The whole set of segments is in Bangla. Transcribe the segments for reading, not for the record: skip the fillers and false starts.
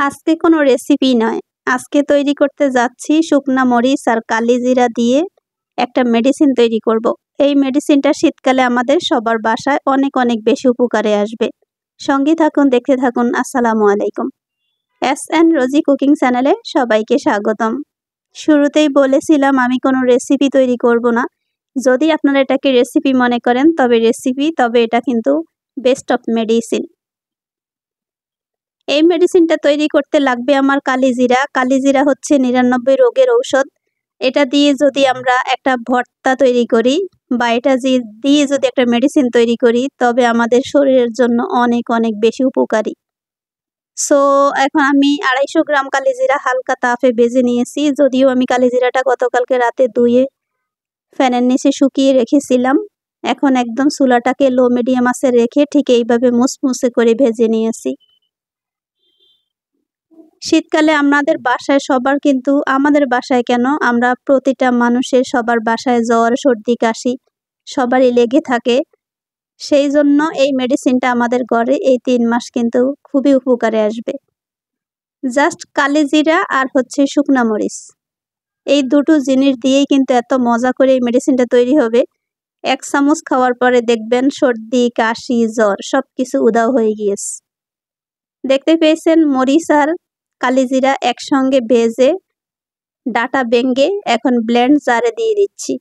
আজকে কোনো রেসিপি নয়, আজকে তৈরি করতে যাচ্ছি শুকনা মরিচ আর কালিজিরা দিয়ে একটা মেডিসিন তৈরি করব। এই মেডিসিনটা শীতকালে আমাদের সবার বাসায় অনেক অনেক বেশি উপকারে আসবে। সঙ্গে থাকুন, দেখতে থাকুন। আসসালামু আলাইকুম। এস রোজি কুকিং চ্যানেলে সবাইকে স্বাগতম। শুরুতেই বলেছিলাম আমি কোনো রেসিপি তৈরি করব না। যদি আপনারা এটাকে রেসিপি মনে করেন তবে এটা কিন্তু বেস্ট অফ মেডিসিন। এই মেডিসিনটা তৈরি করতে লাগবে আমার কালিজিরা। কালিজিরা হচ্ছে 99 রোগের ঔষধ। এটা দিয়ে যদি আমরা একটা ভর্তা তৈরি করি বা এটা দিয়ে যদি একটা মেডিসিন তৈরি করি তবে আমাদের শরীরের জন্য অনেক অনেক বেশি উপকারী। সো এখন আমি 250 গ্রাম কালিজিরা হালকা তাপে ভেজে নিয়েছি। যদিও আমি কালিজিরাটা গতকালকে রাতে ধুয়ে ফ্যানের নিচে শুকিয়ে রেখেছিলাম। এখন একদম চুলাটাকে লো মিডিয়াম আঁচে রেখে ঠিক এইভাবে মুসমুসে করে ভেজে নিয়েছি। শীতকালে আমাদের বাসায় কেন, আমরা প্রতিটা মানুষের সবার বাসায় জ্বর, সর্দি, কাশি সবারই লেগে থাকে। সেই জন্য এই মেডিসিনটা আমাদের ঘরে এই 3 মাস কিন্তু খুবই উপকারে আসবে। জাস্ট কালিজিরা আর হচ্ছে শুকনা মরিচ, এই দুটো জিনিস দিয়েই কিন্তু এত মজা করে এই মেডিসিনটা তৈরি হবে। 1 চামচ খাওয়ার পরে দেখবেন সর্দি, কাশি, জ্বর সবকিছু উধাও হয়ে গিয়েছে। দেখতে পেয়েছেন মরিচ আর কালিজিরা একসঙ্গে ভেজে ডাটা ভেঙে এখন ব্লেন্ড জারে দিয়ে দিচ্ছি।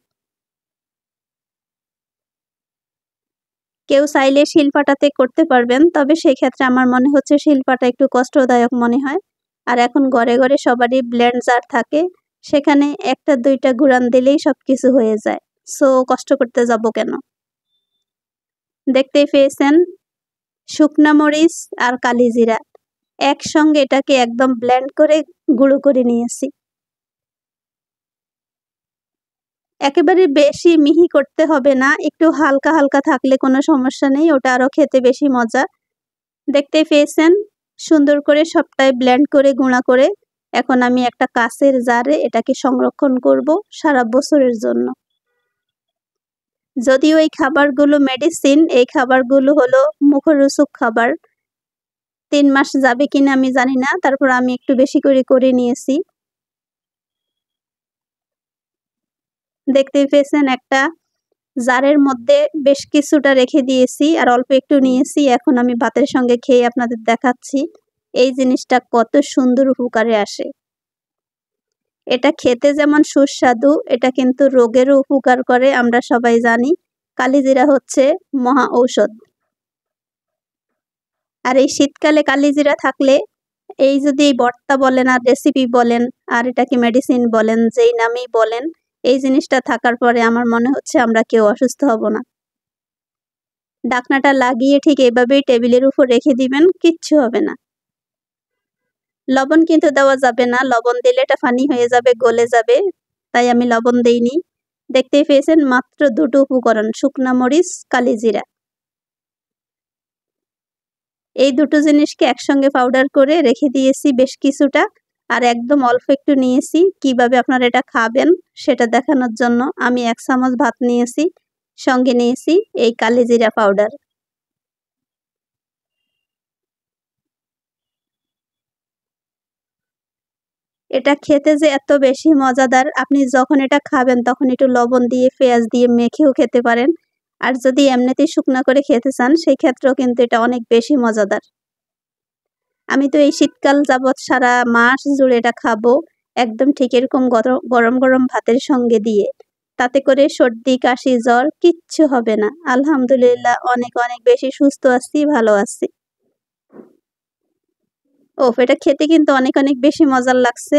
কেউ চাইলে শিলপাটাতে করতে পারবেন, তবে সেই ক্ষেত্রে আমার মনে হচ্ছে শিলপাটা একটু কষ্টদায়ক মনে হয়। আর এখন ঘরে ঘরে সবারই ব্লেন্ড জার থাকে, সেখানে 1-2টা গুঁড়ান দিলেই সবকিছু হয়ে যায়। সো কষ্ট করতে যাব কেন। দেখতেই পেয়েছেন শুকনা মরিচ আর কালিজিরা একসঙ্গে এটাকে একদম ব্লেন্ড করে গুঁড়ো করে নিয়েছি। একেবারে বেশি মিহি করতে হবে না, একটু হালকা হালকা থাকলে কোনো সমস্যা নেই, ওটা আরও খেতে বেশি মজা। দেখতেই পেয়েছেন সুন্দর করে সবটাই ব্লেন্ড করে গুঁড়া করে এখন আমি একটা কাঁচের জারে এটাকে সংরক্ষণ করব সারা বছরের জন্য। যদিও এই খাবারগুলো মেডিসিন, এই খাবারগুলো হলো মুখরোচক খাবার। 3 মাস যাবে কিনা আমি জানি না, তারপর আমি একটু বেশি করে নিয়েছি। দেখতেই পেয়েছেন একটা জারের মধ্যে বেশ কিছুটা রেখে দিয়েছি আর অল্প একটু নিয়েছি। এখন আমি ভাতের সঙ্গে খেয়ে আপনাদের দেখাচ্ছি এই জিনিসটা কত সুন্দর উপকারে আসে। এটা খেতে যেমন সুস্বাদু, এটা কিন্তু রোগেরও উপকার করে, আমরা সবাই জানি। কালিজিরা হচ্ছে মহা ঔষধ। আর এই শীতকালে কালিজিরা থাকলে এই যদি ভর্তা বলেন আর রেসিপি বলেন আর এটাকে মেডিসিন বলেন, যেই নামেই বলেন, এই জিনিসটা থাকার পরে আমার মনে হচ্ছে আমরা কেউ অসুস্থ হব না। ঢাকনাটা লাগিয়ে ঠিক এভাবেই টেবিলের উপর রেখে দিবেন, কিচ্ছু হবে না। লবণ কিন্তু দেওয়া যাবে না, লবণ দিলে এটা ফানি হয়ে যাবে, গলে যাবে, তাই আমি লবণ দেইনি। দেখতেই পেয়েছেন মাত্র 2টো উপকরণ, শুকনা মরিচ, কালিজিরা। এই দুটো জিনিসকে একসঙ্গে পাউডার করে রেখে দিয়েছি বেশ কিছুটা, আর একদম অল্প একটু নিয়েছি। কিভাবে আপনারা এটা খাবেন সেটা দেখানোর জন্য আমি 1 চামচ ভাত নিয়েছি, সঙ্গে নিয়েছি এই কালিজিরা পাউডার। এটা খেতে যে এত বেশি মজাদার, আপনি যখন এটা খাবেন তখন একটু লবণ দিয়ে পেঁয়াজ দিয়ে মেখেও খেতে পারেন। আর যদি এমনিতেই শুকনা করে খেতে চান সেই ক্ষেত্রেও কিন্তু এটা অনেক বেশি মজাদার। আমি তো এই শীতকাল যাবৎ সারা মাস জুড়ে এটা খাবো, একদম ঠিক এরকম গরম গরম ভাতের সঙ্গে দিয়ে। তাতে করে সর্দি, কাশি, জ্বর কিচ্ছু হবে না। আলহামদুলিল্লাহ অনেক অনেক বেশি সুস্থ আছি, ভালো আছি। এটা খেতে কিন্তু অনেক অনেক বেশি মজার লাগছে।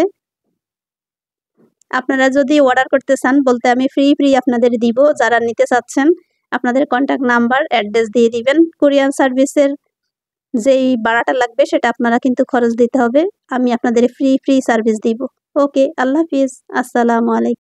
আপনারা যদি অর্ডার করতে চান বলতে আমি ফ্রি আপনাদের দিব। যারা নিতে চাচ্ছেন আপনাদের কন্ট্যাক্ট নাম্বার, অ্যাড্রেস দিয়ে দিবেন। কোরিয়ান সার্ভিসের যেই ভাড়াটা লাগবে সেটা আপনারা কিন্তু খরচ দিতে হবে। আমি আপনাদের ফ্রি সার্ভিস দিব। ওকে, আল্লাহ হাফিজ, আসসালামু আলাইকুম।